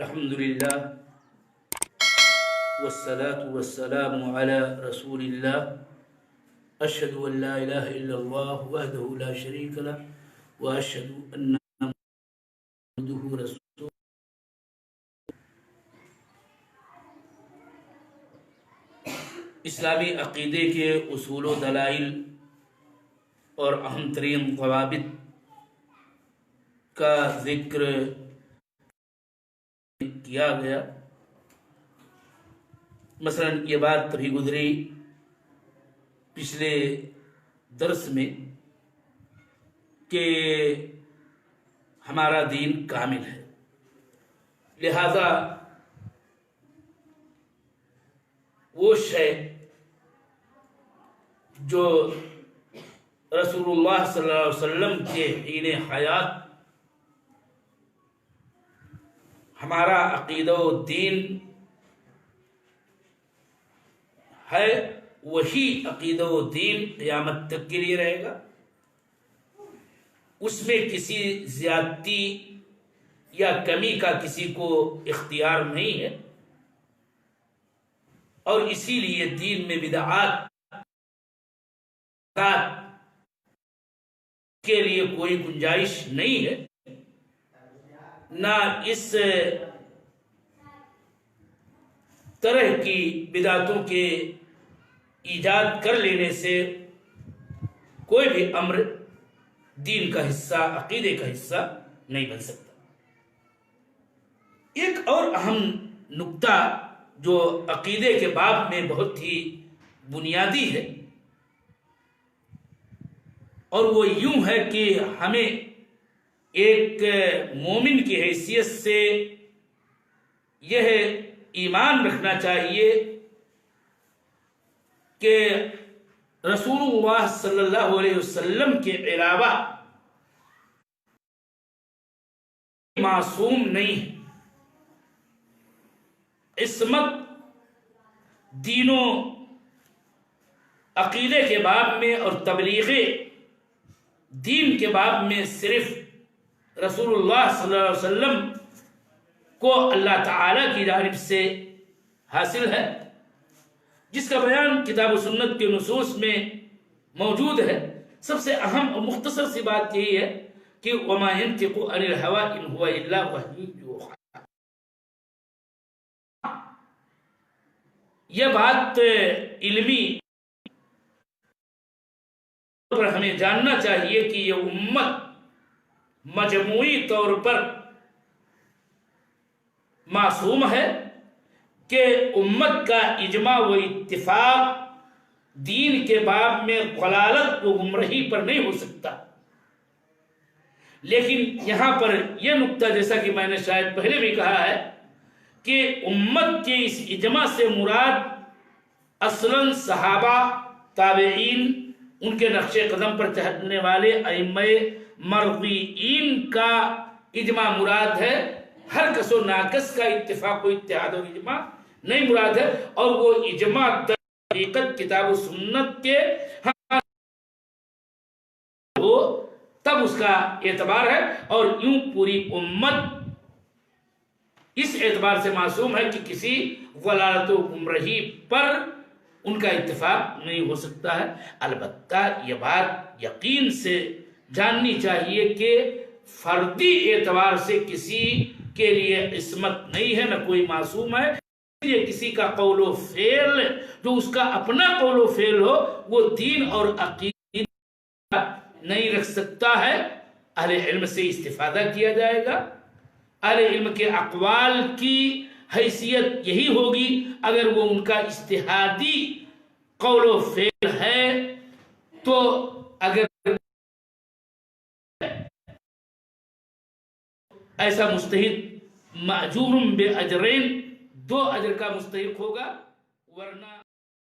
الحمد للہ والصلاة والسلام على رسول اللہ اشہد ان لا الہ الا اللہ وحدہ لا شریک لہ واشہد ان محمدا رسول۔ اسلامی عقیدے کے اصول و دلائل اور اہم ترین ضوابط کا ذکر کیا گیا۔ مثلا یہ بات تبھی گزری پچھلے درس میں کہ ہمارا دین کامل ہے، لہذا وہ شے جو رسول اللہ صلی اللہ علیہ وسلم کے حین حیات ہمارا عقیدہ و دین ہے، وہی عقیدہ و دین قیامت تک کے لیے رہے گا۔ اس میں کسی زیادتی یا کمی کا کسی کو اختیار نہیں ہے، اور اسی لیے دین میں بدعات کے لیے کوئی گنجائش نہیں ہے، نہ اس طرح کی بدعتوں کے ایجاد کر لینے سے کوئی بھی امر دین کا حصہ، عقیدے کا حصہ نہیں بن سکتا۔ ایک اور اہم نکتہ جو عقیدے کے باب میں بہت ہی بنیادی ہے، اور وہ یوں ہے کہ ہمیں ایک مومن کی حیثیت سے یہ ایمان رکھنا چاہیے کہ رسول اللہ صلی اللہ علیہ وسلم کے علاوہ معصوم نہیں ہے۔ عصمت دین و عقیدے کے باب میں اور تبلیغ دین کے باب میں صرف رسول اللہ صلی اللہ علیہ وسلم کو اللہ تعالی کی جانب سے حاصل ہے، جس کا بیان کتاب و سنت کے نصوص میں موجود ہے۔ سب سے اہم اور مختصر سی بات یہی ہے کہ وَمَا يَنْطِقُ عَنِ الْهَوَىٰ إِنْ هُوَ إِلَّا وَحْيٌ يُوحَىٰ۔ یہ بات علمی پر ہمیں جاننا چاہیے کہ یہ امت مجموعی طور پر معصوم ہے، کہ امت کا اجماع و اتفاق دین کے باب میں ضلالت و گمراہی پر نہیں ہو سکتا۔ لیکن یہاں پر یہ نکتہ، جیسا کہ میں نے شاید پہلے بھی کہا ہے، کہ امت کے اس اجماع سے مراد اصلاً صحابہ، تابعین، ان کے نقش قدم پر چلنے والے ائمہ مرضیین کا اجماع مراد ہے، ہر کس و ناقص کا اتفاق و اتحاد و اجماع نہیں مراد ہے۔ اور وہ اجماع حقیقت کتاب و سنت کے ہو تب اس کا اعتبار ہے، اور یوں پوری امت اس اعتبار سے معصوم ہے کہ کسی ضلالت و گمراہی پر ان کا اتفاق نہیں ہو سکتا ہے۔ البتہ یہ بات یقین سے جاننی چاہیے کہ فردی اعتبار سے کسی کے لیے عصمت نہیں ہے، نہ کوئی معصوم ہے۔ اس لیے کسی کا قول و فعل جو اس کا اپنا قول و فعل ہو وہ دین اور عقیدہ نہیں رکھ سکتا ہے۔ اہل علم سے استفادہ کیا جائے گا۔ اہل علم کے اقوال کی حیثیت یہی ہوگی اگر وہ ان کا اجتہادی قول و فعل ہے، تو اگر ایسا مجتہد مأجور بأجرین، 2 اجر کا مستحق ہوگا، ورنہ